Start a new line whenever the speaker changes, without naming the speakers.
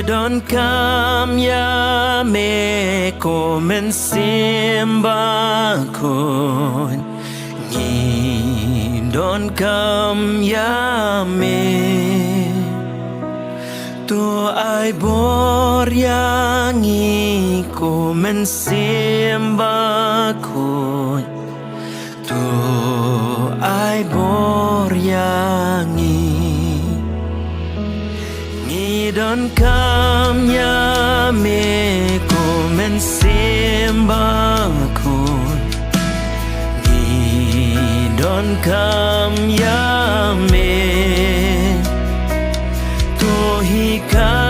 Don cambiame come sembra con Ni don cambiame Tu ai boryangi come sembra con Tu ai boryangi Ni don cambiame come sembra con Ni don cambiame Tu hika